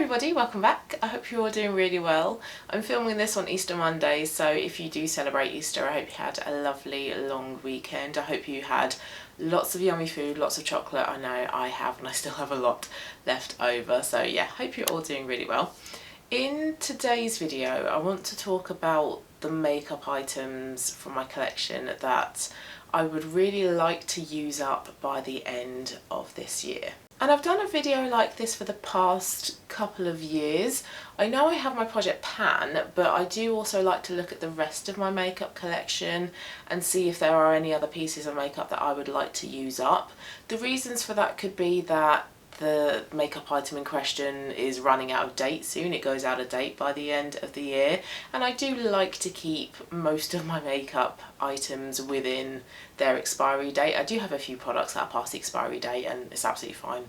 everybody, welcome back. I hope you're all doing really well. I'm filming this on Easter Monday, so if you do celebrate Easter, I hope you had a lovely long weekend. I hope you had lots of yummy food, lots of chocolate. I know I have, and I still have a lot left over. So yeah, hope you're all doing really well. In today's video, I want to talk about the makeup items from my collection that I would really like to use up by the end of this year. And I've done a video like this for the past couple of years. I know I have my project pan, but I do also like to look at the rest of my makeup collection and see if there are any other pieces of makeup that I would like to use up. The reasons for that could be that the makeup item in question is running out of date soon. It goes out of date by the end of the year, and I do like to keep most of my makeup items within their expiry date. I do have a few products that are past the expiry date, and it's absolutely fine.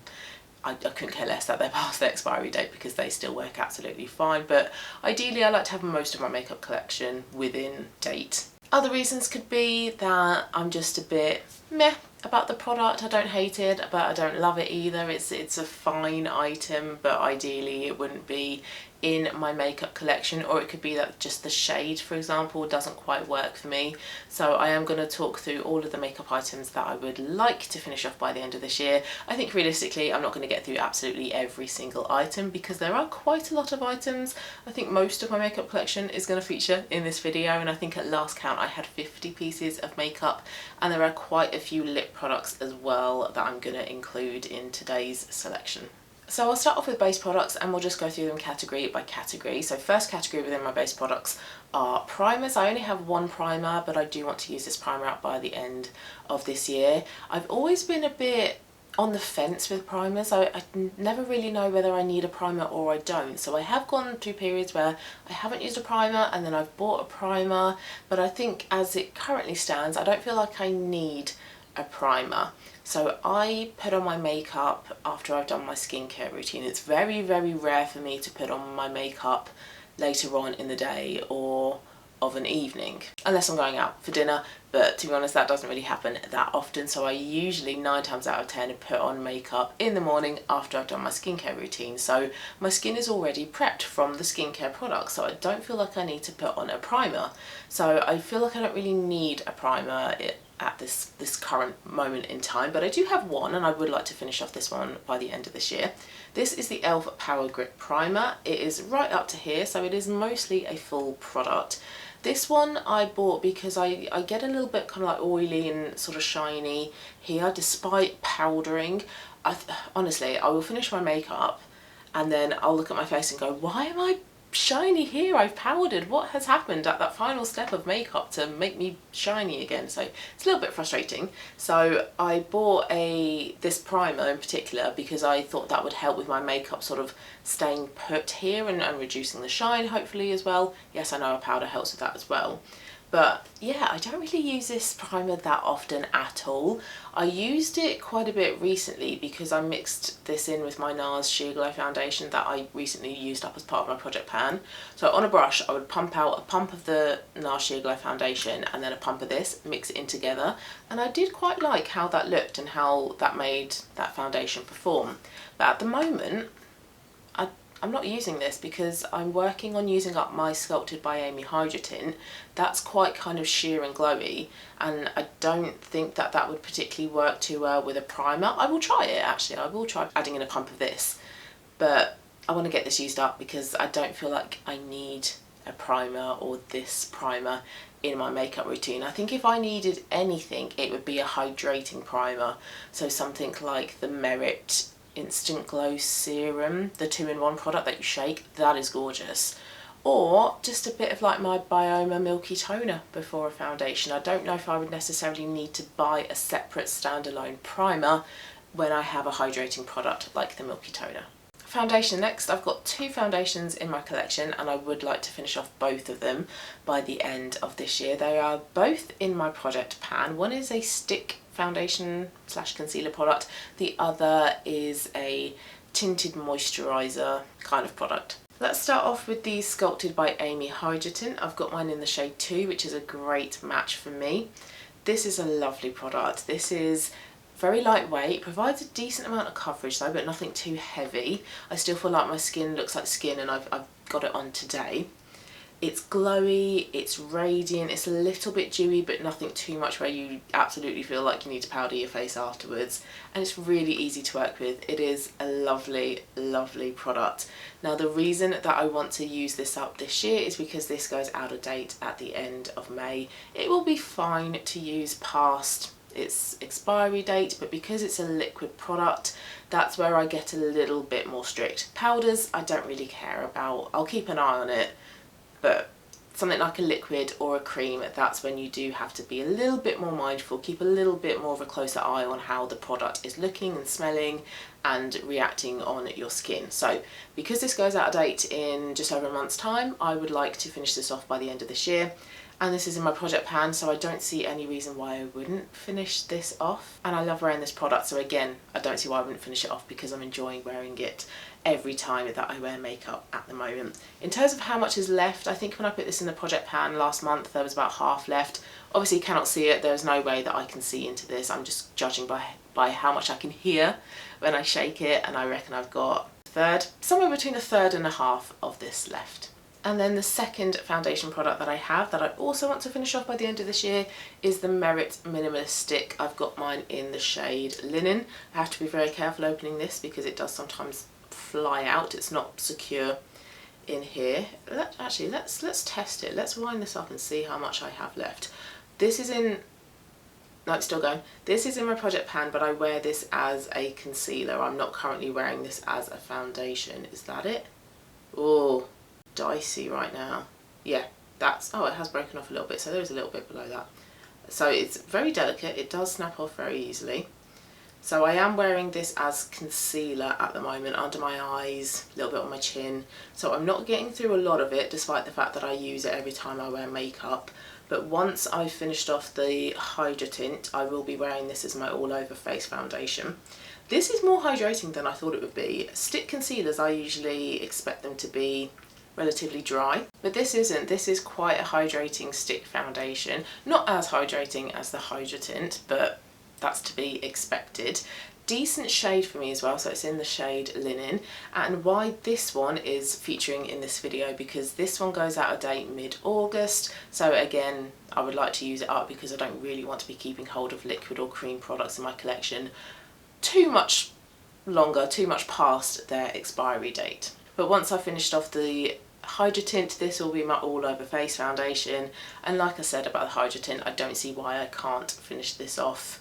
I couldn't care less that they're past their expiry date because they still work absolutely fine, but ideally I like to have most of my makeup collection within date. Other reasons could be that I'm just a bit meh about the product. I don't hate it, but I don't love it either. It's a fine item, but ideally it wouldn't be in my makeup collection, or it could be that just the shade, for example, doesn't quite work for me. So I am going to talk through all of the makeup items that I would like to finish off by the end of this year. I think realistically I'm not going to get through absolutely every single item because there are quite a lot of items. I think most of my makeup collection is going to feature in this video, and I think at last count I had 50 pieces of makeup, and there are quite a few lip products as well that I'm going to include in today's selection. So I'll start off with base products and we'll just go through them category by category. So first category within my base products are primers. I only have one primer, but I do want to use this primer up by the end of this year. I've always been a bit on the fence with primers. I never really know whether I need a primer or I don't. So I have gone through periods where I haven't used a primer and then I've bought a primer, but I think as it currently stands, I don't feel like I need a primer. So I put on my makeup after I've done my skincare routine. It's very, very rare for me to put on my makeup later on in the day or of an evening, unless I'm going out for dinner, but to be honest that doesn't really happen that often. So I usually 9 times out of 10 put on makeup in the morning after I've done my skincare routine. So my skin is already prepped from the skincare products, so I don't feel like I need to put on a primer. So I feel like I don't really need a primer at this current moment in time, but I do have one and I would like to finish off this one by the end of this year. This is the e.l.f. Power Grip Primer. It is right up to here, so it is mostly a full product. This one I bought because I get a little bit kind of like oily and sort of shiny here despite powdering. Honestly, I will finish my makeup and then I'll look at my face and go, why am I shiny here? I've powdered. What has happened at that final step of makeup to make me shiny again? So it's a little bit frustrating. So I bought this primer in particular because I thought that would help with my makeup sort of staying put here and reducing the shine hopefully as well. Yes, I know a powder helps with that as well. But yeah, I don't really use this primer that often at all. I used it quite a bit recently because I mixed this in with my NARS Sheer Glow foundation that I recently used up as part of my project pan. So on a brush I would pump out a pump of the NARS Sheer Glow foundation and then a pump of this, mix it in together, and I did quite like how that looked and how that made that foundation perform. But at the moment I'm not using this because I'm working on using up my Sculpted by Amy Hydra Tint. That's quite kind of sheer and glowy, and I don't think that that would particularly work too well with a primer. I will try it actually, I will try adding in a pump of this, but I want to get this used up because I don't feel like I need a primer or this primer in my makeup routine. I think if I needed anything it would be a hydrating primer, so something like the Merit Instant Glow Serum, the 2-in-1 product that you shake. That is gorgeous. Or just a bit of like my Bioma Milky Toner before a foundation. I don't know if I would necessarily need to buy a separate standalone primer when I have a hydrating product like the Milky Toner. Foundation next. I've got 2 foundations in my collection and I would like to finish off both of them by the end of this year. They are both in my project pan. One is a stick foundation / concealer product. The other is a tinted moisturizer kind of product. Let's start off with the Sculpted by Amy Hydra Tint. I've got mine in the shade 2, which is a great match for me. This is a lovely product. This is Very lightweight, it provides a decent amount of coverage though, but nothing too heavy. I still feel like my skin looks like skin, and I've got it on today. It's glowy, it's radiant, it's a little bit dewy, but nothing too much where you absolutely feel like you need to powder your face afterwards. And it's really easy to work with. It is a lovely, lovely product. Now, the reason that I want to use this up this year is because this goes out of date at the end of May. It will be fine to use past its expiry date, but because it's a liquid product, that's where I get a little bit more strict. Powders, I don't really care about. I'll keep an eye on it. But something like a liquid or a cream, that's when you do have to be a little bit more mindful, keep a little bit more of a closer eye on how the product is looking and smelling and reacting on your skin. So because this goes out of date in just over a month's time, I would like to finish this off by the end of this year. And this is in my project pan, so I don't see any reason why I wouldn't finish this off. And I love wearing this product, so again, I don't see why I wouldn't finish it off because I'm enjoying wearing it every time that I wear makeup at the moment. In terms of how much is left, I think when I put this in the project pan last month, there was about half left. Obviously you cannot see it, there's no way that I can see into this. I'm just judging by how much I can hear when I shake it, and I reckon I've got a third, somewhere between a third and a half of this left. And then the second foundation product that I have that I also want to finish off by the end of this year is the Merit Minimalist Stick. I've got mine in the shade Linen. I have to be very careful opening this because it does sometimes fly out. It's not secure in here. Let's test it. Let's wind this up and see how much I have left. This is in, no, it's still going. This is in my project pan, but I wear this as a concealer. I'm not currently wearing this as a foundation. Is that it? Oh, dicey right now. Yeah, that's, oh, it has broken off a little bit, so there's a little bit below that. So it's very delicate, it does snap off very easily. So I am wearing this as concealer at the moment, under my eyes, a little bit on my chin. So I'm not getting through a lot of it, despite the fact that I use it every time I wear makeup. But once I've finished off the Hydra Tint, I will be wearing this as my all over face foundation. This is more hydrating than I thought it would be. Stick concealers, I usually expect them to be relatively dry, but this isn't. This is quite a hydrating stick foundation. Not as hydrating as the Hydra Tint, but that's to be expected. Decent shade for me as well, so it's in the shade Linen. And why this one is featuring in this video, because this one goes out of date mid-August, so again I would like to use it up because I don't really want to be keeping hold of liquid or cream products in my collection too much longer, too much past their expiry date. But once I've finished off the Hydra Tint, this will be my all over face foundation, and like I said about the Hydra Tint, I don't see why I can't finish this off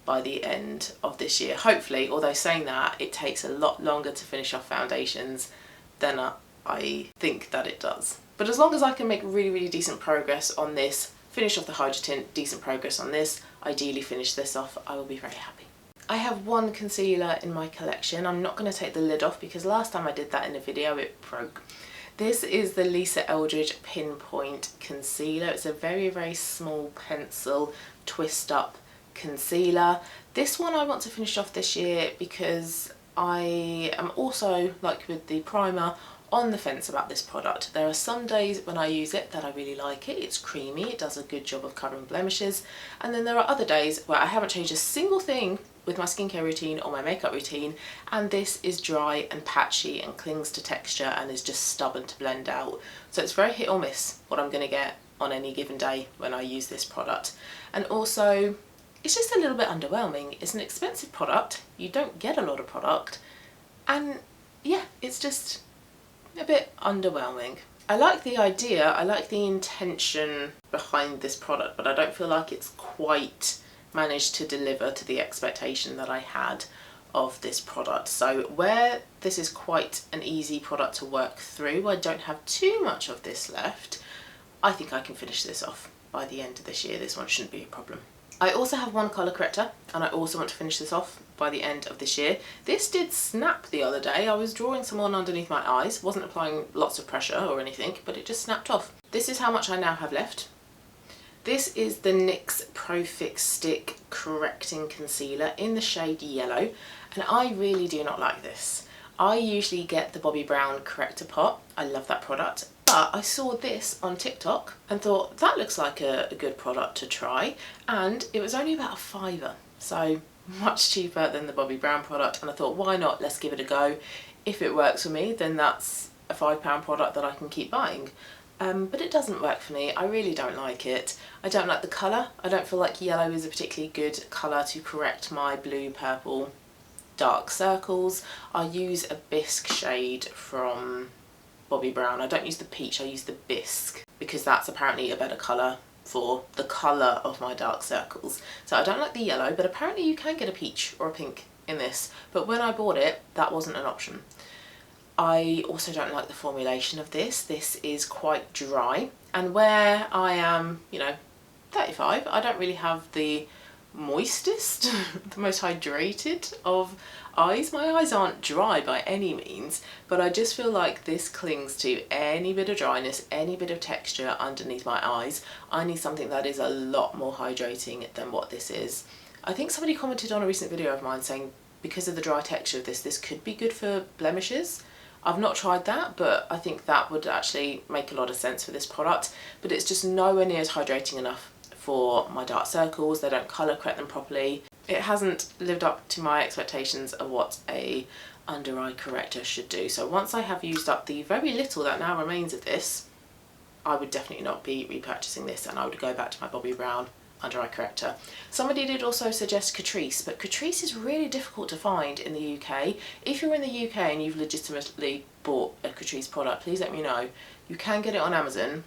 by the end of this year, hopefully. Although saying that, it takes a lot longer to finish off foundations than I think that it does. But as long as I can make really decent progress on this, finish off the Hydra Tint, decent progress on this, ideally finish this off, I will be very happy. I have one concealer in my collection. I'm not going to take the lid off because last time I did that in a video it broke. This is the Lisa Eldridge Pinpoint Concealer. It's a very small pencil twist up concealer. This one I want to finish off this year because I am also, like with the primer, on the fence about this product. There are some days when I use it that I really like it. It's creamy, it does a good job of covering blemishes, and then there are other days where I haven't changed a single thing with my skincare routine or my makeup routine, and this is dry and patchy and clings to texture and is just stubborn to blend out. So it's very hit or miss what I'm going to get on any given day when I use this product. And also, it's just a little bit underwhelming. It's an expensive product, you don't get a lot of product, and yeah, it's just a bit underwhelming. I like the idea, I like the intention behind this product, but I don't feel like it's quite managed to deliver to the expectation that I had of this product. So where this is quite an easy product to work through, I don't have too much of this left, I think I can finish this off by the end of this year. This one shouldn't be a problem. I also have one colour corrector, and I also want to finish this off by the end of this year. This did snap the other day. I was drawing some on underneath my eyes, wasn't applying lots of pressure or anything, but it just snapped off. This is how much I now have left. This is the NYX Pro Fix Stick Correcting Concealer in the shade Yellow, and I really do not like this. I usually get the Bobbi Brown Corrector Pot. I love that product. But I saw this on TikTok and thought that looks like a good product to try, and it was only about £5, so much cheaper than the Bobbi Brown product, and I thought, why not, let's give it a go. If it works for me, then that's a £5 product that I can keep buying. But it doesn't work for me. I really don't like it. I don't like the colour. I don't feel like yellow is a particularly good colour to correct my blue, purple, dark circles. I use a bisque shade from Bobbi Brown. I don't use the peach, I use the bisque, because that's apparently a better colour for the colour of my dark circles. So I don't like the yellow, but apparently you can get a peach or a pink in this. But when I bought it, that wasn't an option. I also don't like the formulation of this. This is quite dry, and where I am, you know, 35, I don't really have the moistest, the most hydrated of eyes. My eyes aren't dry by any means, but I just feel like this clings to any bit of dryness, any bit of texture underneath my eyes. I need something that is a lot more hydrating than what this is. I think somebody commented on a recent video of mine saying because of the dry texture of this could be good for blemishes. I've not tried that, but I think that would actually make a lot of sense for this product, but it's just nowhere near as hydrating enough for my dark circles. They don't colour correct them properly. It hasn't lived up to my expectations of what a under eye corrector should do. So once I have used up the very little that now remains of this, I would definitely not be repurchasing this, and I would go back to my Bobbi Brown under eye corrector. Somebody did also suggest Catrice, but Catrice is really difficult to find in the UK. If you're in the UK and you've legitimately bought a Catrice product, please let me know. You can get it on Amazon,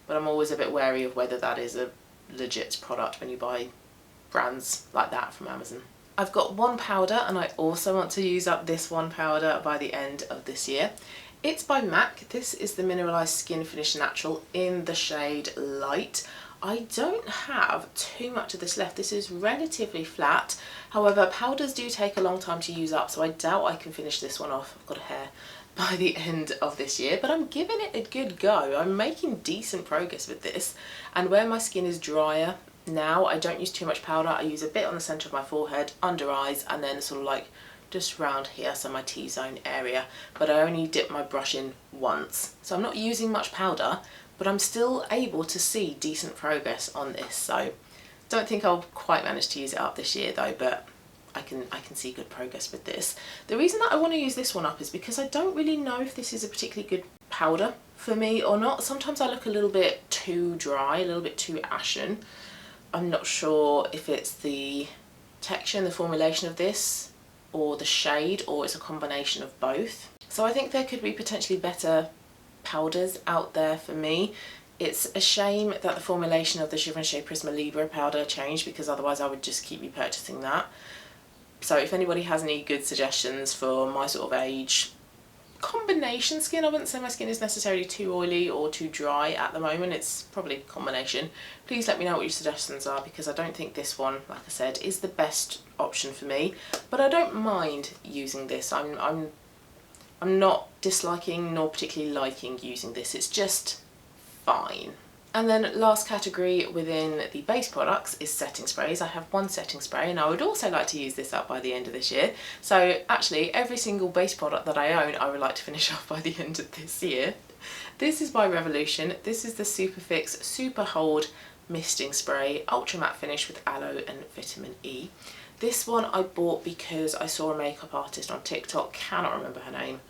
but I'm always a bit wary of whether that is a legit product when you buy brands like that from Amazon. I've got one powder, and I also want to use up this one powder by the end of this year. It's by MAC. This is the Mineralized Skin Finish Natural in the shade Light. I don't have too much of this left. This is relatively flat. However, powders do take a long time to use up, so I doubt I can finish this one off. I've got a hair by the end of this year, but I'm giving it a good go. I'm making decent progress with this, and where my skin is drier now, I don't use too much powder. I use a bit on the centre of my forehead, under eyes, and then sort of like just round here, so my T-zone area, but I only dip my brush in once. So I'm not using much powder, but I'm still able to see decent progress on this. So don't think I'll quite manage to use it up this year though, but I can see good progress with this. The reason that I want to use this one up is because I don't really know if this is a particularly good powder for me or not. Sometimes I look a little bit too dry, a little bit too ashen. I'm not sure if it's the texture and the formulation of this, or the shade, or it's a combination of both. So I think there could be potentially better powders out there for me. It's a shame that the formulation of the Givenchy Prisma Libre powder changed, because otherwise I would just keep repurchasing that. So if anybody has any good suggestions for my sort of age, combination skin, I wouldn't say my skin is necessarily too oily or too dry at the moment, it's probably a combination. Please let me know what your suggestions are, because I don't think this one, like I said, is the best option for me, but I don't mind using this. I'm not disliking nor particularly liking using this, it's just fine. And then last category within the base products is setting sprays. I have one setting spray, and I would also like to use this up by the end of this year. So actually every single base product that I own I would like to finish off by the end of this year. This is by Revolution. This is the Superfix Super Hold Misting Spray, Ultra Matte Finish with Aloe and Vitamin E. This one I bought because I saw a makeup artist on TikTok, cannot remember her name.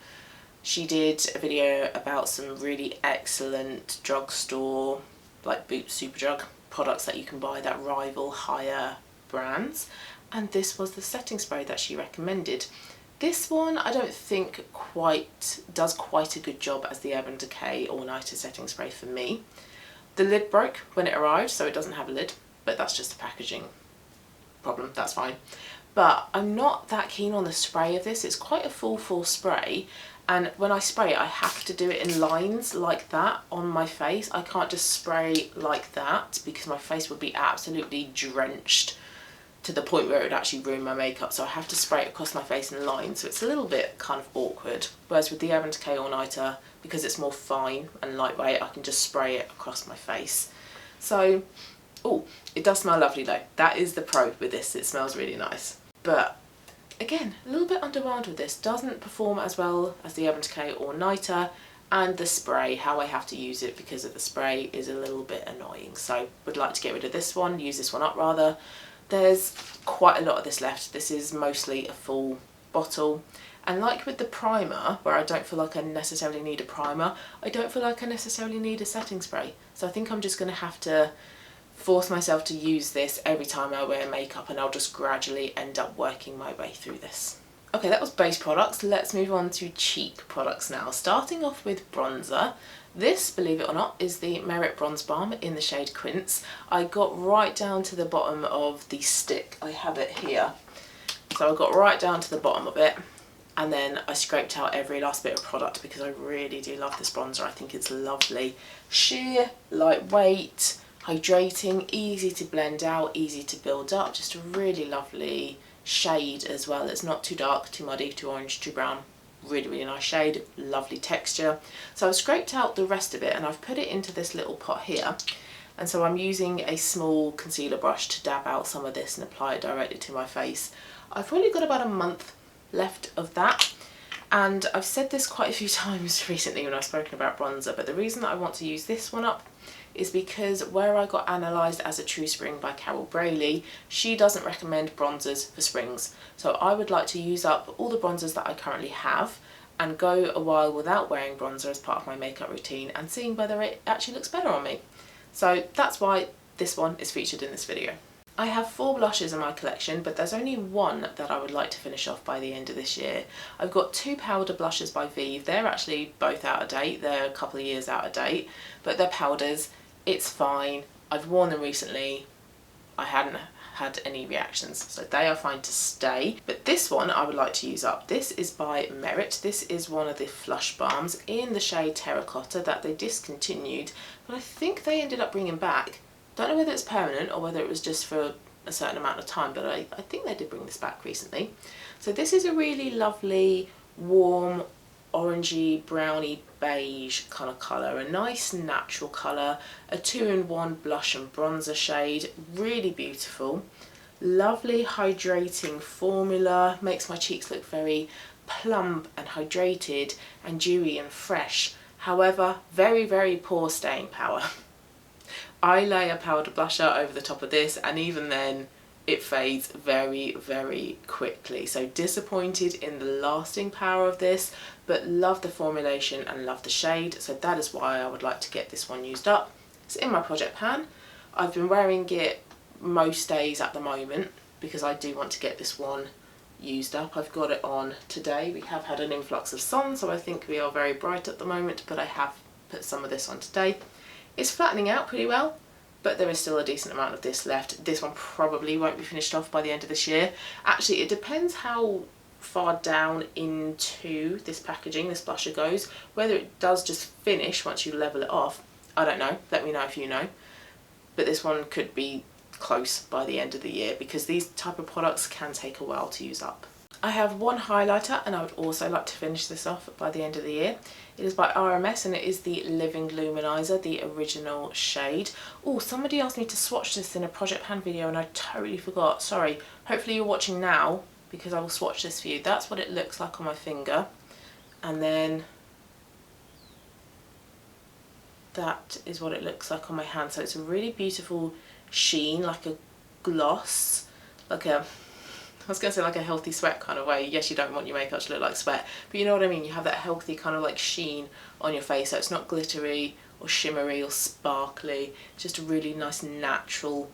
She did a video about some really excellent drugstore, like Boots Superdrug products that you can buy that rival higher brands, and this was the setting spray that she recommended. This one I don't think does quite a good job as the Urban Decay All Nighter setting spray for me. The lid broke when it arrived, so it doesn't have a lid, but that's just a packaging problem, that's fine. But I'm not that keen on the spray of this. It's quite a full spray, and when I spray it I have to do it in lines like that on my face. I can't just spray like that, because my face would be absolutely drenched to the point where it would actually ruin my makeup, so I have to spray it across my face in lines, so it's a little bit kind of awkward. Whereas with the Urban Decay All Nighter, because it's more fine and lightweight, I can just spray it across my face. So, oh, it does smell lovely though. That is the pro with this, it smells really nice. But again, a little bit underwhelmed with this. Doesn't perform as well as the Urban Decay All Nighter, and the spray, how I have to use it because of the spray, is a little bit annoying. So would like to get rid of this one, use this one up rather. There's quite a lot of this left. This is mostly a full bottle. And like with the primer, where I don't feel like I necessarily need a primer, I don't feel like I necessarily need a setting spray. So I think I'm just going to have to force myself to use this every time I wear makeup, and I'll just gradually end up working my way through this. Okay, that was base products. Let's move on to cheap products now. Starting off with bronzer. This, believe it or not, is the Merit Bronze Balm in the shade Quince. I got right down to the bottom of the stick. I have it here. So I got right down to the bottom of it, and then I scraped out every last bit of product because I really do love this bronzer. I think it's lovely. Sheer, lightweight, hydrating, easy to blend out, easy to build up. Just a really lovely shade as well. It's not too dark, too muddy, too orange, too brown. Really nice shade, lovely texture. So I've scraped out the rest of it and I've put it into this little pot here. And so I'm using a small concealer brush to dab out some of this and apply it directly to my face. I've probably got about a month left of that. And I've said this quite a few times recently when I've spoken about bronzer, but the reason that I want to use this one up is because where I got analysed as a true spring by Carol Brayley, she doesn't recommend bronzers for springs. So I would like to use up all the bronzers that I currently have and go a while without wearing bronzer as part of my makeup routine and seeing whether it actually looks better on me. So that's why this one is featured in this video. I have 4 blushes in my collection, but there's only one that I would like to finish off by the end of this year. I've got 2 powder blushes by Vive. They're actually both out of date. They're a couple of years out of date, but they're powders. It's fine. I've worn them recently. I hadn't had any reactions, so they are fine to stay. But this one I would like to use up. This is by Merit. This is one of the Flush Balms in the shade Terracotta that they discontinued, but I think they ended up bringing back. Don't know whether it's permanent or whether it was just for a certain amount of time, but I think they did bring this back recently. So this is a really lovely, warm, orangey, browny, beige kind of colour, a nice natural colour, a 2-in-1 blush and bronzer shade, really beautiful. Lovely hydrating formula, makes my cheeks look very plump and hydrated and dewy and fresh. However, very poor staying power. I lay a powder blusher over the top of this and even then it fades very quickly. So disappointed in the lasting power of this, but love the formulation and love the shade. So that is why I would like to get this one used up. It's in my project pan. I've been wearing it most days at the moment because I do want to get this one used up. I've got it on today. We have had an influx of sun, so I think we are very bright at the moment, but I have put some of this on today. It's flattening out pretty well, but there is still a decent amount of this left. This one probably won't be finished off by the end of this year. Actually, it depends how far down into this packaging this blusher goes. Whether it does just finish once you level it off, I don't know. Let me know if you know. But this one could be close by the end of the year because these type of products can take a while to use up. I have one highlighter and I would also like to finish this off by the end of the year. It is by RMS and it is the Living Luminizer, the original shade. Oh, somebody asked me to swatch this in a Project Pan video and I totally forgot. Sorry. Hopefully you're watching now because I will swatch this for you. That's what it looks like on my finger. And then that is what it looks like on my hand. So it's a really beautiful sheen, like a gloss, like a, I was going to say like a healthy sweat kind of way. Yes, you don't want your makeup to look like sweat, but you know what I mean. You have that healthy kind of like sheen on your face, so it's not glittery or shimmery or sparkly. It's just a really nice natural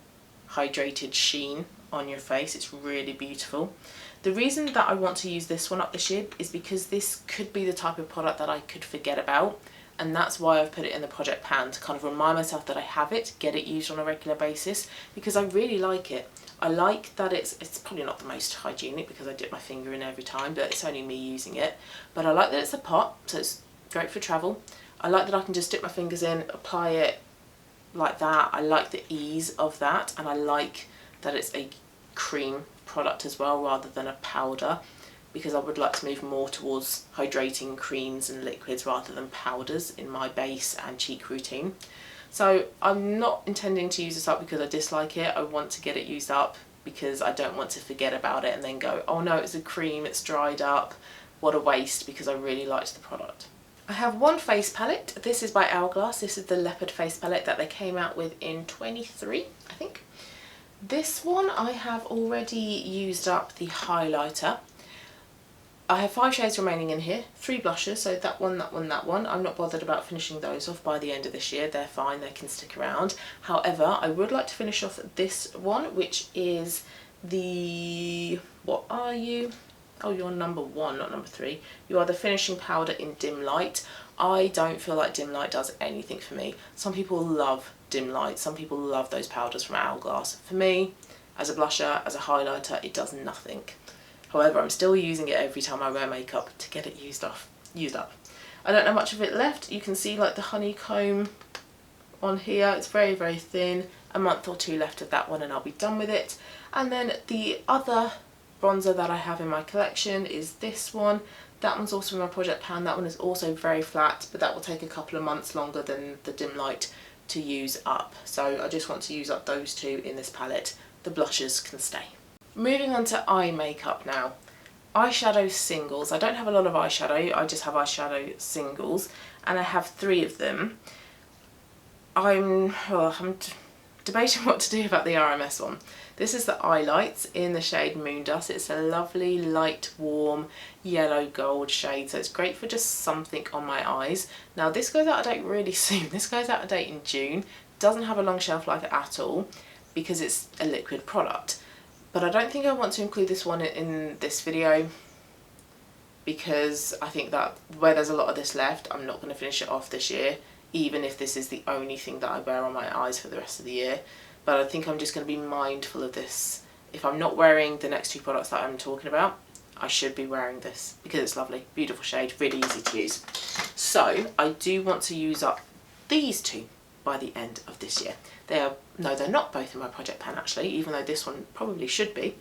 hydrated sheen on your face. It's really beautiful. The reason that I want to use this one up this year is because this could be the type of product that I could forget about, and that's why I've put it in the project pan, to kind of remind myself that I have it, get it used on a regular basis, because I really like it. I like that it's probably not the most hygienic because I dip my finger in every time, but it's only me using it. But I like that it's a pot, so it's great for travel. I like that I can just dip my fingers in, apply it like that. I like the ease of that, and I like that it's a cream product as well rather than a powder, because I would like to move more towards hydrating creams and liquids rather than powders in my base and cheek routine. So I'm not intending to use this up because I dislike it. I want to get it used up because I don't want to forget about it and then go, oh no, it's a cream, it's dried up, what a waste, because I really liked the product. I have one face palette. This is by Hourglass. This is the leopard face palette that they came out with in 23, I think. This one I have already used up the highlighter. I have 5 shades remaining in here, 3 blushes, so that one, that one, that one. I'm not bothered about finishing those off by the end of this year, they're fine, they can stick around. However, I would like to finish off this one, which is the, what are you? Oh, you're number 1, not number 3. You are the finishing powder in Dim Light. I don't feel like Dim Light does anything for me. Some people love Dim Light, some people love those powders from Hourglass. For me, as a blusher, as a highlighter, it does nothing. However, I'm still using it every time I wear makeup to get it used up. I don't know much of it left. You can see like the honeycomb on here. It's very, very thin. A month or 2 left of that one and I'll be done with it. And then the other bronzer that I have in my collection is this one. That one's also in my project pan. That one is also very flat, but that will take a couple of months longer than the Dim Light to use up. So I just want to use up those 2 in this palette. The blushes can stay. Moving on to eye makeup now. Eyeshadow singles. I don't have a lot of eyeshadow, I just have eyeshadow singles, and I have 3 of them. I'm debating what to do about the RMS one. This is the Eyelights in the shade Moondust. It's a lovely, light, warm, yellow gold shade, so it's great for just something on my eyes. Now this goes out of date really soon. This goes out of date in June. Doesn't have a long shelf life at all because it's a liquid product. But I don't think I want to include this one in this video because I think that where there's a lot of this left, I'm not going to finish it off this year, even if this is the only thing that I wear on my eyes for the rest of the year. But I think I'm just going to be mindful of this. If I'm not wearing the next 2 products that I'm talking about, I should be wearing this because it's lovely, beautiful shade, really easy to use. So I do want to use up these 2 by the end of this year. No, they're not both in my project pan actually, even though this one probably should be.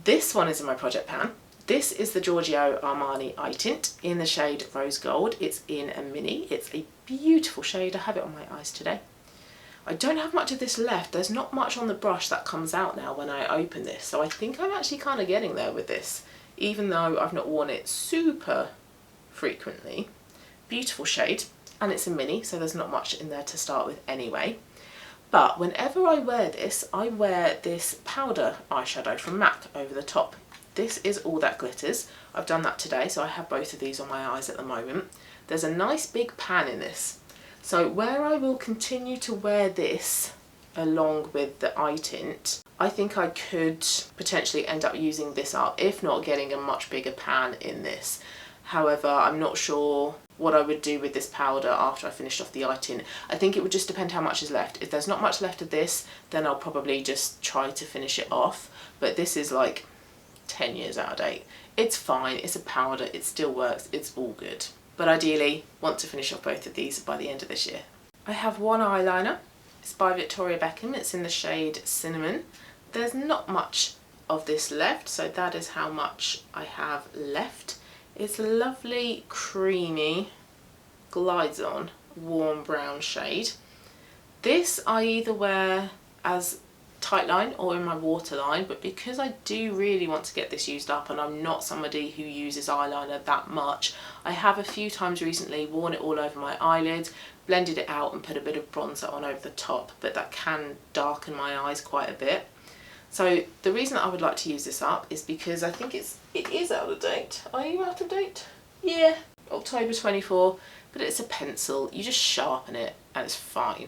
This one is in my project pan. This is the Giorgio Armani Eye Tint in the shade Rose Gold. It's in a mini. It's a beautiful shade. I have it on my eyes today. I don't have much of this left. There's not much on the brush that comes out now when I open this, so I think I'm actually kind of getting there with this, even though I've not worn it super frequently. Beautiful shade, and it's a mini, so there's not much in there to start with anyway. But whenever I wear this powder eyeshadow from MAC over the top. This is All That Glitters. I've done that today, so I have both of these on my eyes at the moment. There's a nice big pan in this. So where I will continue to wear this along with the eye tint, I think I could potentially end up using this up, if not getting a much bigger pan in this. However, I'm not sure what I would do with this powder after I finished off the eye tint. I think it would just depend how much is left. If there's not much left of this, then I'll probably just try to finish it off. But this is like 10 years out of date. It's fine, it's a powder, it still works, it's all good. But ideally, want to finish off both of these by the end of this year. I have one eyeliner. It's by Victoria Beckham. It's in the shade Cinnamon. There's not much of this left, so that is how much I have left. It's a lovely, creamy, glides on, warm brown shade. This I either wear as tight line or in my waterline, but because I do really want to get this used up and I'm not somebody who uses eyeliner that much, I have a few times recently worn it all over my eyelids, blended it out and put a bit of bronzer on over the top, but that can darken my eyes quite a bit. So the reason that I would like to use this up is because I think it is out of date. Are you out of date? Yeah, October 24, but it's a pencil. You just sharpen it and it's fine.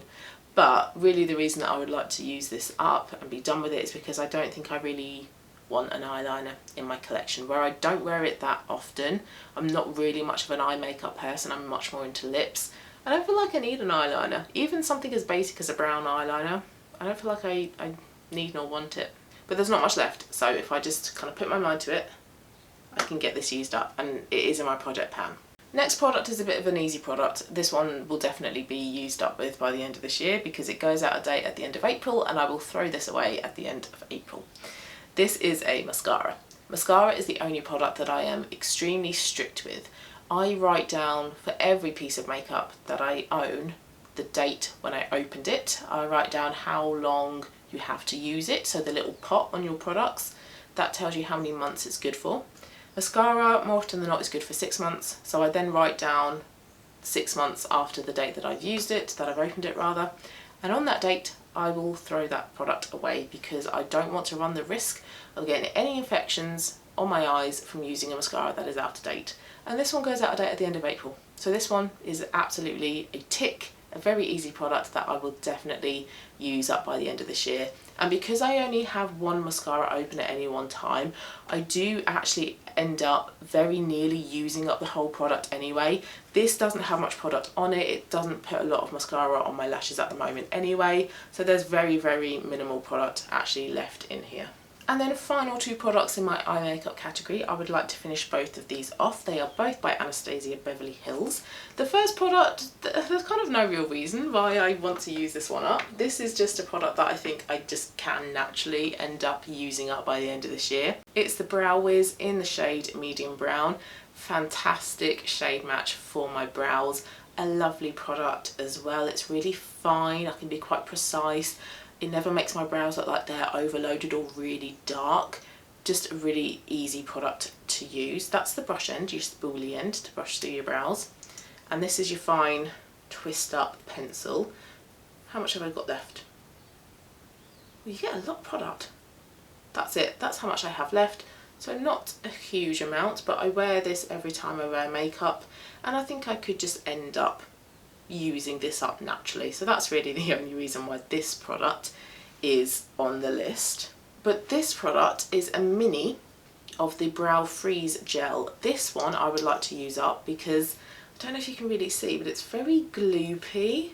But really the reason that I would like to use this up and be done with it is because I don't think I really want an eyeliner in my collection. Where I don't wear it that often, I'm not really much of an eye makeup person, I'm much more into lips. I don't feel like I need an eyeliner. Even something as basic as a brown eyeliner, I don't feel like I need nor want it. But there's not much left, so if I just kind of put my mind to it, I can get this used up, and it is in my project pan. Next product is a bit of an easy product. This one will definitely be used up with by the end of this year because it goes out of date at the end of April and I will throw this away at the end of April. This is a mascara. Mascara is the only product that I am extremely strict with. I write down for every piece of makeup that I own the date when I opened it. I write down how long you have to use it, so the little pot on your products, that tells you how many months it's good for. Mascara, more often than not, is good for 6 months, so I then write down 6 months after the date that I've used it, that I've opened it rather, and on that date I will throw that product away because I don't want to run the risk of getting any infections on my eyes from using a mascara that is out of date. And this one goes out of date at the end of April. So this one is absolutely a tick, a very easy product that I will definitely use up by the end of this year. And because I only have one mascara open at any one time, I do actually end up very nearly using up the whole product anyway. This doesn't have much product on it. It doesn't put a lot of mascara on my lashes at the moment anyway. So there's very, very minimal product actually left in here. And then final two products in my eye makeup category, I would like to finish both of these off. They are both by Anastasia Beverly Hills. The first product, there's kind of no real reason why I want to use this one up. This is just a product that I think I just can naturally end up using up by the end of this year. It's the Brow Wiz in the shade medium brown. Fantastic shade match for my brows. A lovely product as well. It's really fine. I can be quite precise. It never makes my brows look like they're overloaded or really dark. Just a really easy product to use. That's the brush end, your spoolie end to brush through your brows. And this is your fine twist up pencil. How much have I got left? Well, you get a lot of product. That's it, that's how much I have left. So not a huge amount, but I wear this every time I wear makeup, and I think I could just end up using this up naturally. So that's really the only reason why this product is on the list. But this product is a mini of the Brow Freeze Gel. This one I would like to use up because I don't know if you can really see, but it's very gloopy.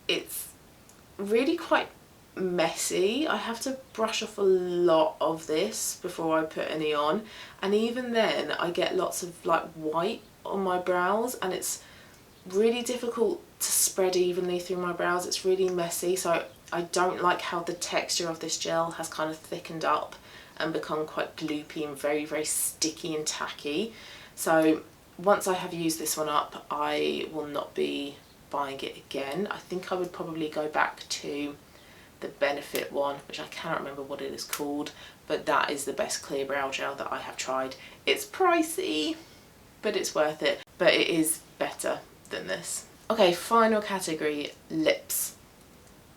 It's really quite messy. I have to brush off a lot of this before I put any on, and even then I get lots of like white on my brows, and it's really difficult to spread evenly through my brows. It's really messy, so I don't like how the texture of this gel has kind of thickened up and become quite gloopy and very, very sticky and tacky. So once I have used this one up, I will not be buying it again. I think I would probably go back to the Benefit one, which I cannot remember what it is called, but that is the best clear brow gel that I have tried. It's pricey, but it's worth it, but it is better than this. Okay, final category, lips.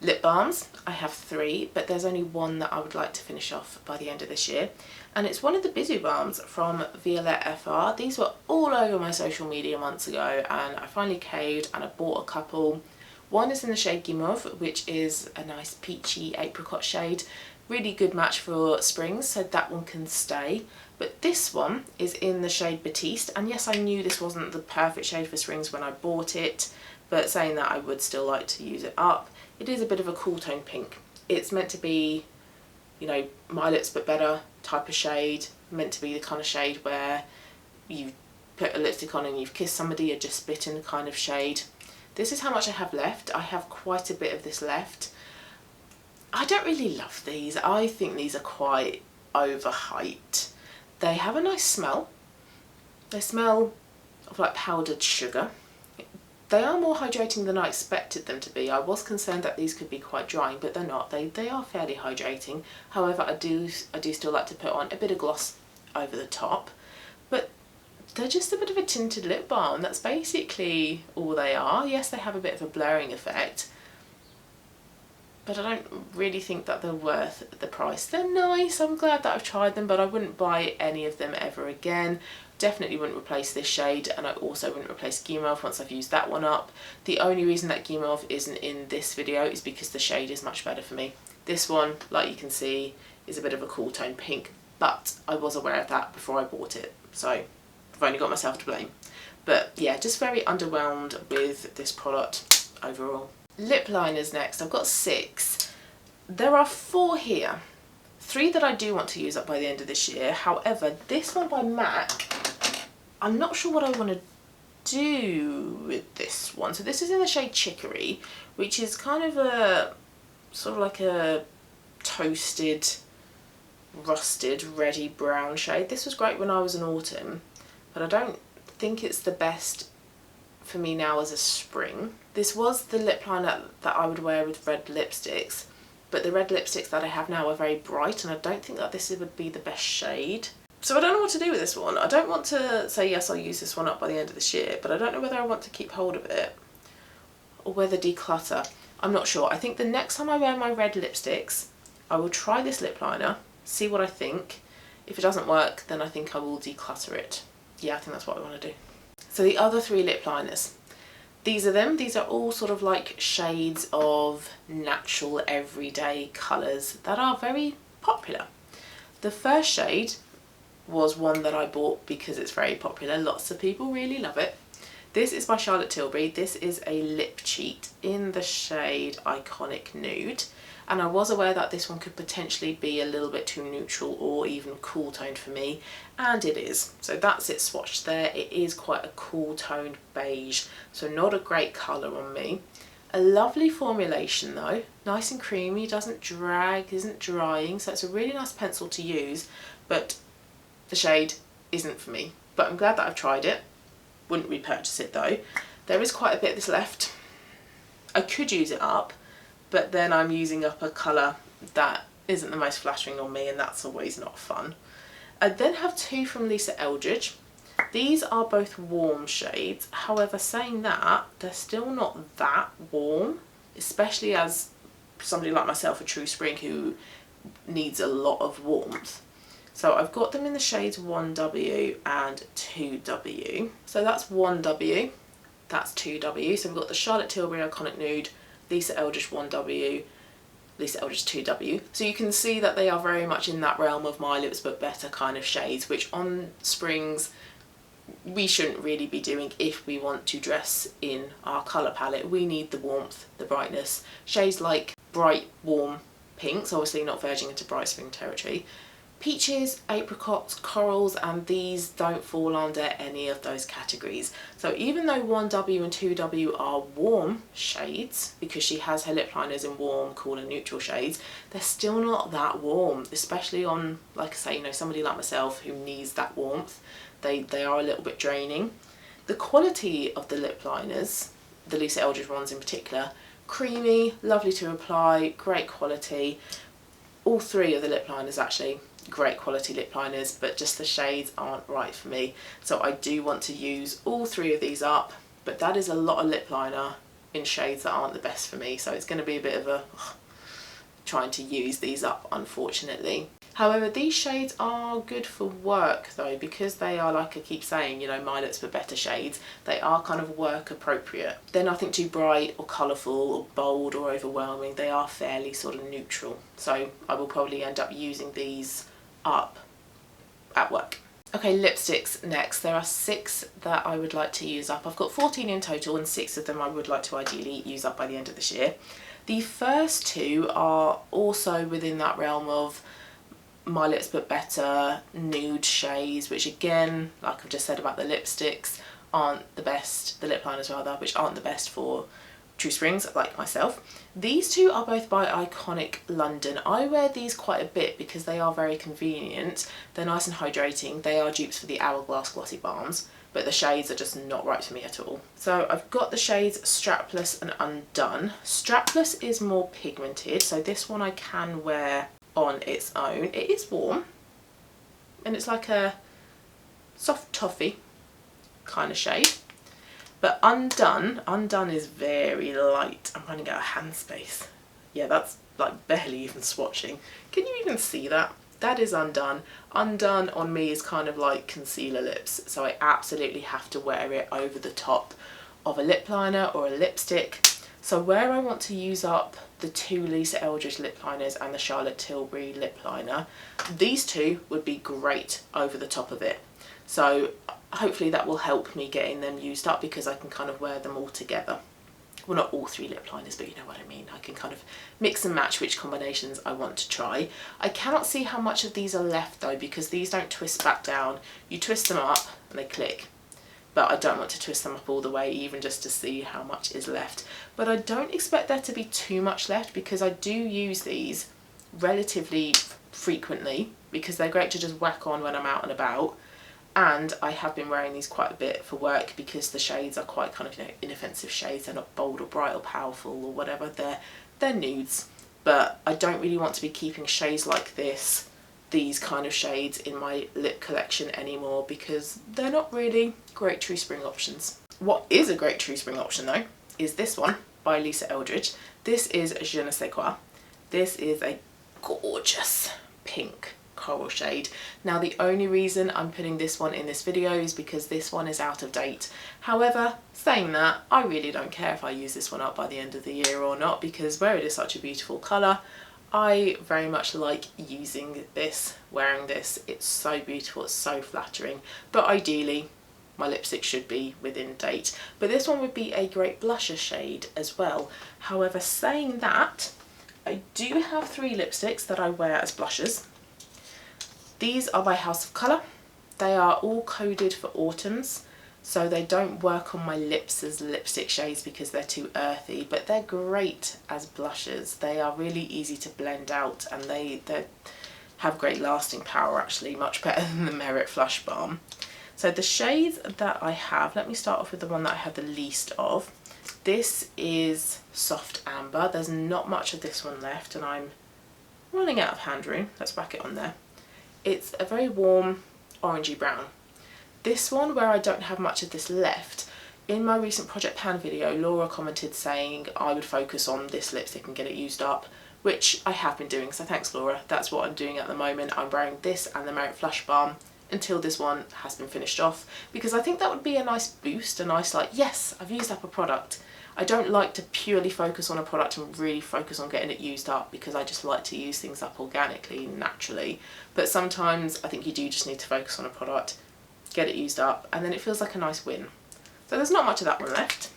Lip balms, I have 3, but there's only one that I would like to finish off by the end of this year, and it's one of the Bizu balms from Violette FR. These were all over my social media months ago, and I finally caved and I bought a couple. One is in the shade Guimauve, which is a nice peachy apricot shade. Really good match for springs, so that one can stay. But this one is in the shade Batiste, and yes, I knew this wasn't the perfect shade for springs when I bought it, but saying that, I would still like to use it up. It is a bit of a cool tone pink. It's meant to be, you know, my lips but better type of shade, meant to be the kind of shade where you put a lipstick on and you've kissed somebody, or just bitten kind of shade. This is how much I have left. I have quite a bit of this left. I don't really love these. I think these are quite overhyped. They have a nice smell. They smell of like powdered sugar. They are more hydrating than I expected them to be. I was concerned that these could be quite drying, but they're not. They are fairly hydrating. However, I do still like to put on a bit of gloss over the top. But they're just a bit of a tinted lip balm. That's basically all they are. Yes, they have a bit of a blurring effect, but I don't really think that they're worth the price. They're nice, I'm glad that I've tried them, but I wouldn't buy any of them ever again. Definitely wouldn't replace this shade, and I also wouldn't replace Guimauve once I've used that one up. The only reason that Guimauve isn't in this video is because the shade is much better for me. This one, like you can see, is a bit of a cool tone pink, but I was aware of that before I bought it, so I've only got myself to blame. But yeah, just very underwhelmed with this product overall. Lip liners next. I've got 6. There are 4 here. 3 that I do want to use up by the end of this year. However, this one by MAC, I'm not sure what I want to do with this one. So this is in the shade Chicory, which is kind of a sort of like a toasted, rusted, reddy brown shade. This was great when I was in autumn, but I don't think it's the best for me now as a spring. This was the lip liner that I would wear with red lipsticks, but the red lipsticks that I have now are very bright, and I don't think that this would be the best shade. So I don't know what to do with this one. I don't want to say yes, I'll use this one up by the end of this year, but I don't know whether I want to keep hold of it or whether declutter. I'm not sure. I think the next time I wear my red lipsticks, I will try this lip liner, see what I think. If it doesn't work, then I think I will declutter it. Yeah, I think that's what I want to do. So the other 3 lip liners. These are them. These are all sort of like shades of natural everyday colours that are very popular. The first shade was one that I bought because it's very popular. Lots of people really love it. This is by Charlotte Tilbury. This is a lip cheat in the shade Iconic Nude. And I was aware that this one could potentially be a little bit too neutral or even cool toned for me, and it is. So that's it swatched there. It is quite a cool toned beige, so not a great colour on me. A lovely formulation though, nice and creamy, doesn't drag, isn't drying, so it's a really nice pencil to use, but the shade isn't for me. But I'm glad that I've tried it. Wouldn't repurchase it though. There is quite a bit that's left. I could use it up, but then I'm using up a colour that isn't the most flattering on me, and that's always not fun. I then have 2 from Lisa Eldridge. These are both warm shades. However, saying that, they're still not that warm, especially as somebody like myself, a true spring, who needs a lot of warmth. So I've got them in the shades 1W and 2W. So that's 1W, that's 2W. So we've got the Charlotte Tilbury Iconic Nude, Lisa Eldridge 1W, Lisa Eldridge 2W. So you can see that they are very much in that realm of My Lips But Better kind of shades, which on springs we shouldn't really be doing if we want to dress in our colour palette. We need the warmth, the brightness. Shades like bright warm pinks, obviously not verging into bright spring territory. Peaches, apricots, corals, and these don't fall under any of those categories. So even though 1W and 2W are warm shades, because she has her lip liners in warm, cool and neutral shades, they're still not that warm, especially on, like I say, you know, somebody like myself who needs that warmth. They are a little bit draining. The quality of the lip liners, the Lisa Eldridge ones in particular, creamy, lovely to apply, great quality. All 3 of the lip liners actually, great quality lip liners, but just the shades aren't right for me. So I do want to use all 3 of these up, but that is a lot of lip liner in shades that aren't the best for me. So it's going to be a bit of a trying to use these up, unfortunately. However, these shades are good for work though, because they are, like I keep saying, you know, My Lips But Better shades. They are kind of work appropriate. They're nothing too bright or colourful or bold or overwhelming. They are fairly sort of neutral. So I will probably end up using these up at work. Okay, lipsticks next. There are 6 that I would like to use up. I've got 14 in total, and 6 of them I would like to ideally use up by the end of this year. The first 2 are also within that realm of My Lips But Better nude shades, which again, like I've just said about the lipsticks, aren't the best, the lip liners rather, which aren't the best for true springs like myself. These 2 are both by Iconic London. I wear these quite a bit because they are very convenient. They're nice and hydrating. They are dupes for the Hourglass Glossy Balms, but the shades are just not right for me at all. So I've got the shades Strapless and Undone. Strapless is more pigmented, so this one I can wear on its own. It is warm, and it's like a soft toffee kind of shade. But Undone is very light. I'm running out of hand space. Yeah, that's like barely even swatching. Can you even see that? That is Undone. Undone on me is kind of like concealer lips, so I absolutely have to wear it over the top of a lip liner or a lipstick. So where I want to use up the 2 Lisa Eldridge lip liners and the Charlotte Tilbury lip liner, these 2 would be great over the top of it. So hopefully that will help me getting them used up, because I can kind of wear them all together. Well, not all 3 lip liners, but you know what I mean. I can kind of mix and match which combinations I want to try. I cannot see how much of these are left though, because these don't twist back down. You twist them up and they click. But I don't want to twist them up all the way, even just to see how much is left. But I don't expect there to be too much left, because I do use these relatively frequently, because they're great to just whack on when I'm out and about. And I have been wearing these quite a bit for work, because the shades are quite kind of, you know, inoffensive shades. They're not bold or bright or powerful or whatever. They're nudes. But I don't really want to be keeping shades like this, these kind of shades, in my lip collection anymore, because they're not really great true spring options. What is a great true spring option though is this one by Lisa Eldridge. This is Je ne sais quoi. This is a gorgeous pink coral shade. Now the only reason I'm putting this one in this video is because this one is out of date. However, saying that, I really don't care if I use this one up by the end of the year or not, because where it is such a beautiful colour, I very much like using this, wearing this. It's so beautiful, it's so flattering, but ideally my lipstick should be within date. But this one would be a great blusher shade as well. However, saying that, I do have 3 lipsticks that I wear as blushes. These are by House of Colour. They are all coded for autumns, so they don't work on my lips as lipstick shades because they're too earthy, but they're great as blushes. They are really easy to blend out, and they have great lasting power, actually, much better than the Merit Flush Balm. So the shades that I have, let me start off with the one that I have the least of. This is Soft Amber. There's not much of this one left, and I'm running out of hand room. Let's whack it on there. It's a very warm orangey brown. This one, where I don't have much of this left, in my recent Project Pan video, Laura commented saying I would focus on this lipstick and get it used up, which I have been doing, so thanks Laura. That's what I'm doing at the moment. I'm wearing this and the Merit Flush Balm until this one has been finished off, because I think that would be a nice boost, a nice like, yes, I've used up a product. I don't like to purely focus on a product and really focus on getting it used up, because I just like to use things up organically, naturally. But sometimes I think you do just need to focus on a product, get it used up, and then it feels like a nice win. So there's not much of that one left.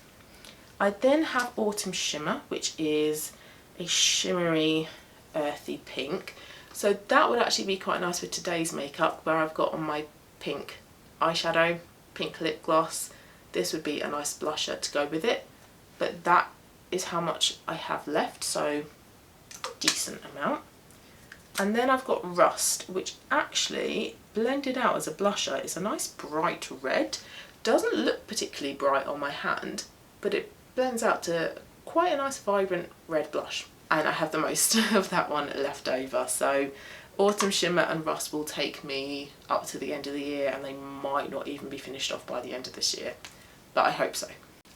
I then have Autumn Shimmer, which is a shimmery, earthy pink. So that would actually be quite nice with today's makeup, where I've got on my pink eyeshadow, pink lip gloss. This would be a nice blusher to go with it. But that is how much I have left, so decent amount. And then I've got Rust, which actually blended out as a blusher is a nice bright red. Doesn't look particularly bright on my hand, but it blends out to quite a nice vibrant red blush. And I have the most of that one left over, so Autumn Shimmer and Rust will take me up to the end of the year, and they might not even be finished off by the end of this year, but I hope so.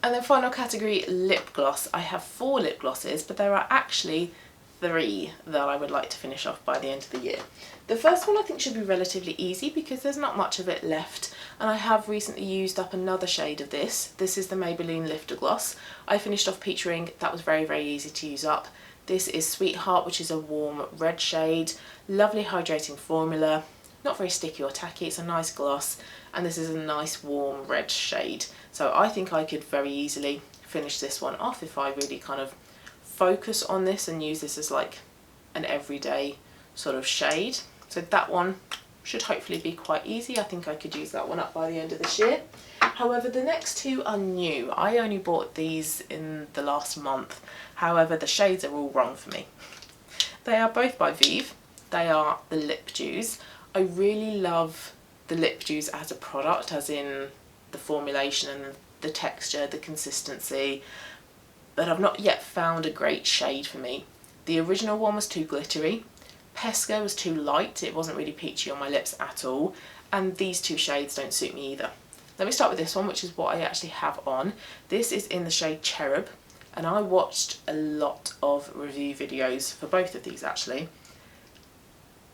And then final category, lip gloss. I have 4 lip glosses, but there are actually 3 that I would like to finish off by the end of the year. The first one I think should be relatively easy because there's not much of it left, and I have recently used up another shade of this. This is the Maybelline Lifter Gloss. I finished off Peach Ring. That was very, very easy to use up. This is Sweetheart, which is a warm red shade. Lovely hydrating formula. Not very sticky or tacky, it's a nice gloss, and this is a nice warm red shade. So I think I could very easily finish this one off if I really kind of focus on this and use this as like an everyday sort of shade. So that one should hopefully be quite easy. I think I could use that one up by the end of this year. However, the next 2 are new. I only bought these in the last month. However, the shades are all wrong for me. They are both by Vive. They are the Lip Dews. I really love the Lip Dews as a product, as in the formulation and the texture, the consistency, but I've not yet found a great shade for me. The original one was too glittery, Pesco was too light, it wasn't really peachy on my lips at all, and these 2 shades don't suit me either. Let me start with this one, which is what I actually have on. This is in the shade Cherub, and I watched a lot of review videos for both of these actually.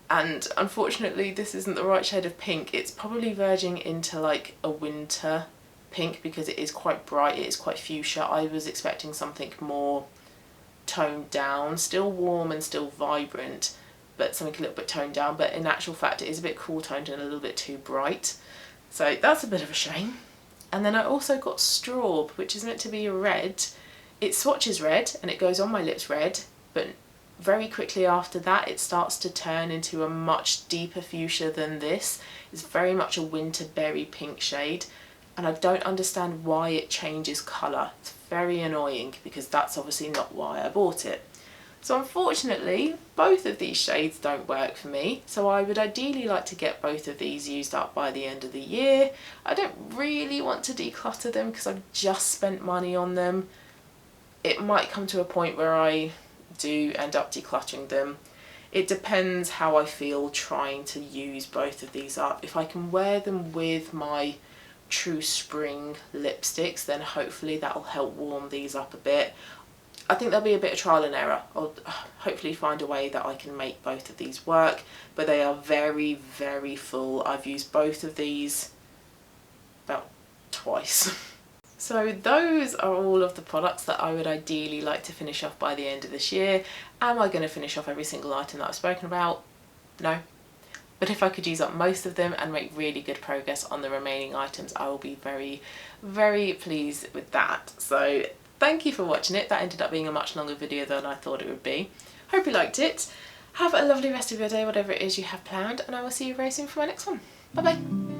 And unfortunately this isn't the right shade of pink. It's probably verging into like a winter pink because it is quite bright, it is quite fuchsia. I was expecting something more toned down, still warm and still vibrant, but something a little bit toned down, but in actual fact it is a bit cool toned and a little bit too bright. So that's a bit of a shame. And then I also got Straub, which is meant to be a red. It swatches red and it goes on my lips red, but very quickly after that it starts to turn into a much deeper fuchsia than this. It's very much a winter berry pink shade, and I don't understand why it changes colour. It's very annoying because that's obviously not why I bought it. So unfortunately both of these shades don't work for me, so I would ideally like to get both of these used up by the end of the year. I don't really want to declutter them because I've just spent money on them. It might come to a point where I do end up decluttering them. It depends how I feel trying to use both of these up. If I can wear them with my True Spring lipsticks, then hopefully that'll help warm these up a bit. I think there'll be a bit of trial and error. I'll hopefully find a way that I can make both of these work, but they are very, very full. I've used both of these about twice. So those are all of the products that I would ideally like to finish off by the end of this year. Am I going to finish off every single item that I've spoken about? No. But if I could use up most of them and make really good progress on the remaining items, I will be very, very pleased with that. So thank you for watching it. That ended up being a much longer video than I thought it would be. Hope you liked it. Have a lovely rest of your day, whatever it is you have planned, and I will see you very soon for my next one. Bye bye.